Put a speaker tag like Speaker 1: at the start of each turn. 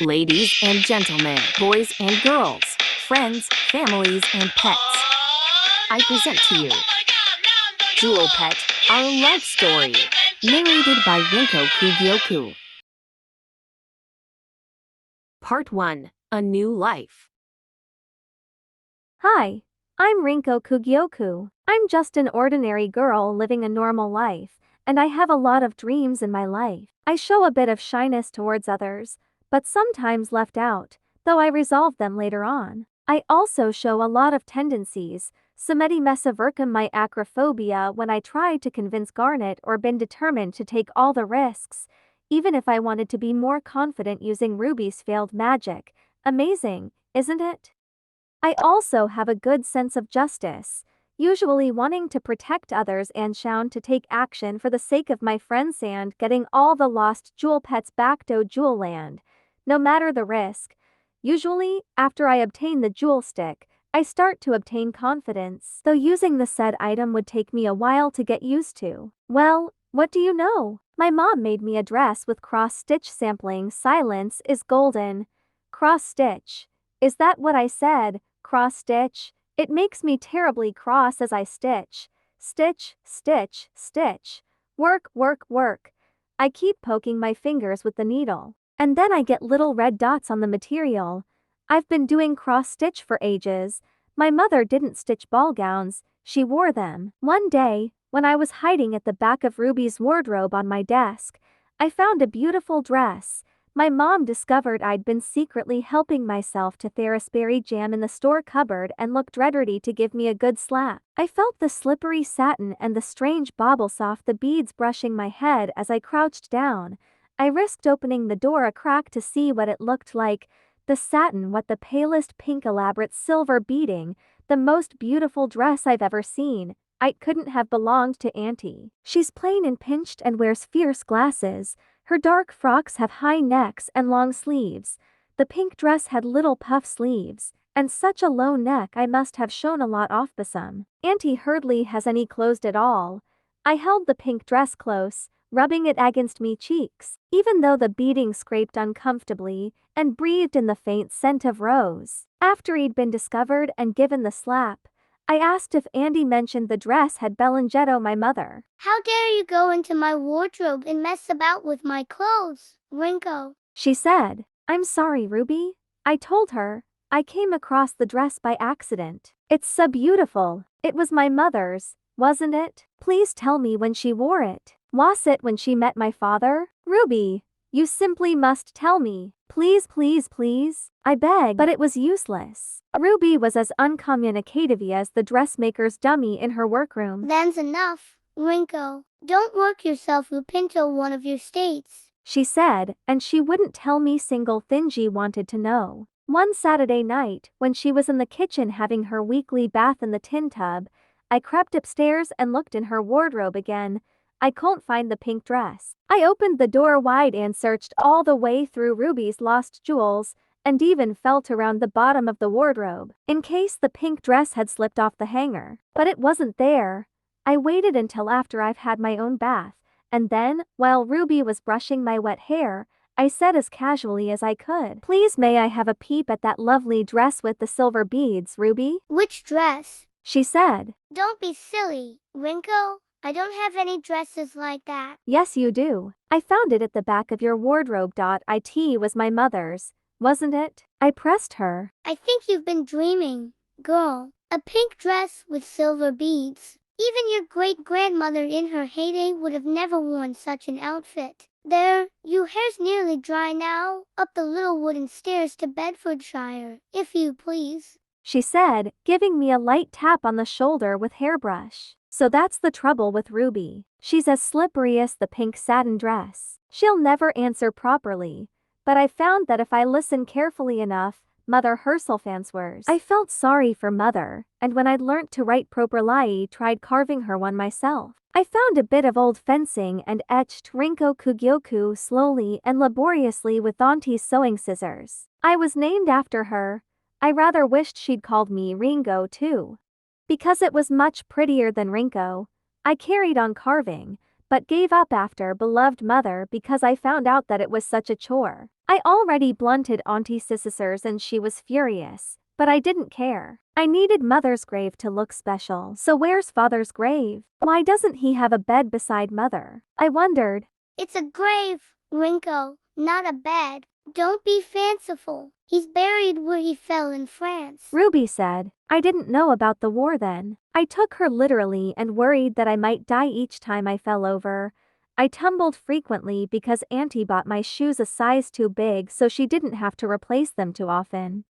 Speaker 1: Ladies and gentlemen, boys and girls, friends, families, and pets, I present to you Jewelpet, Our Love Story, narrated by Rinko Kugyoku. Part 1, A New Life.
Speaker 2: Hi, I'm Rinko Kugyoku. I'm just an ordinary girl living a normal life, and I have a lot of dreams in my life. I show a bit of shyness towards others, but sometimes left out, though I resolve them later on. I also show a lot of tendencies, Samedi Mesiverkum my acrophobia when I tried to convince Garnet or been determined to take all the risks, even if I wanted to be more confident using Ruby's failed magic. Amazing, isn't it? I also have a good sense of justice, usually wanting to protect others and shown to take action for the sake of my friends and getting all the lost jewel pets back to Jewel Land, no matter the risk. Usually, after I obtain the jewel stick, I start to obtain confidence, though using the said item would take me a while to get used to. Well, what do you know? My mom made me a dress with cross-stitch sampling. Silence is golden. Cross-stitch. Is that what I said? Cross-stitch? It makes me terribly cross as I stitch. Stitch, stitch, stitch. Work, work, work. I keep poking my fingers with the needle. And then I get little red dots on the material. I've been doing cross-stitch for ages. My mother didn't stitch ball gowns, she wore them. One day, when I was hiding at the back of Ruby's wardrobe on my desk, I found a beautiful dress. My mom discovered I'd been secretly helping myself to Therisberry jam in the store cupboard and looked ready to give me a good slap. I felt the slippery satin and the strange baubles off the beads brushing my head as I crouched down. I risked opening the door a crack to see what it looked like. The satin, what the palest pink elaborate silver beading, the most beautiful dress I've ever seen. It couldn't have belonged to Auntie. She's plain and pinched and wears fierce glasses. Her dark frocks have high necks and long sleeves. The pink dress had little puff sleeves, and such a low neck I must have shown a lot off bosom. Auntie hardly has any clothes at all. I held the pink dress close, rubbing it against me cheeks, even though the beading scraped uncomfortably, and breathed in the faint scent of rose. After he'd been discovered and given the slap, I asked if Andy mentioned the dress had Belengetto my mother.
Speaker 3: How dare you go into my wardrobe and mess about with my clothes, Rinko?
Speaker 2: She said. I'm sorry, Ruby. I told her. I came across the dress by accident. It's so beautiful. It was my mother's, wasn't it? Please tell me when she wore it. Was it when she met my father? Ruby, you simply must tell me. Please, please, please. I begged, but it was useless. Ruby was as uncommunicative as the dressmaker's dummy in her workroom.
Speaker 3: That's enough, Rinko. Don't work yourself up into one of your states,
Speaker 2: she said, and she wouldn't tell me single thing she wanted to know. One Saturday night, when she was in the kitchen having her weekly bath in the tin tub, I crept upstairs and looked in her wardrobe again. I couldn't find the pink dress. I opened the door wide and searched all the way through Ruby's lost jewels, and even felt around the bottom of the wardrobe, in case the pink dress had slipped off the hanger. But it wasn't there. I waited until after I've had my own bath, and then, while Ruby was brushing my wet hair, I said as casually as I could, "Please may I have a peep at that lovely dress with the silver beads, Ruby?"
Speaker 3: Which dress?
Speaker 2: She said.
Speaker 3: Don't be silly, Rinko. I don't have any dresses like that.
Speaker 2: Yes, you do. I found it at the back of your wardrobe. It was my mother's, wasn't it? I pressed her.
Speaker 3: I think you've been dreaming, girl. A pink dress with silver beads. Even your great-grandmother in her heyday would have never worn such an outfit. There, your hair's nearly dry now. Up the little wooden stairs to Bedfordshire, if you please,
Speaker 2: she said, giving me a light tap on the shoulder with hairbrush. So that's the trouble with Ruby. She's as slippery as the pink satin dress. She'll never answer properly. But I found that if I listen carefully enough, Mother Herself answers. I felt sorry for Mother, and when I'd learnt to write properly, tried carving her one myself. I found a bit of old fencing and etched Rinko Kugyoku slowly and laboriously with Auntie's sewing scissors. I was named after her. I rather wished she'd called me Ringo too, because it was much prettier than Rinko. I carried on carving, but gave up after beloved mother because I found out that it was such a chore. I already blunted Auntie Sisser's and she was furious, but I didn't care. I needed mother's grave to look special. So where's father's grave? Why doesn't he have a bed beside mother? I wondered.
Speaker 3: It's a grave, Rinko, not a bed. Don't be fanciful. He's buried where he fell in France.
Speaker 2: Ruby said. I didn't know about the war then. I took her literally and worried that I might die each time I fell over. I tumbled frequently because Auntie bought my shoes a size too big so she didn't have to replace them too often.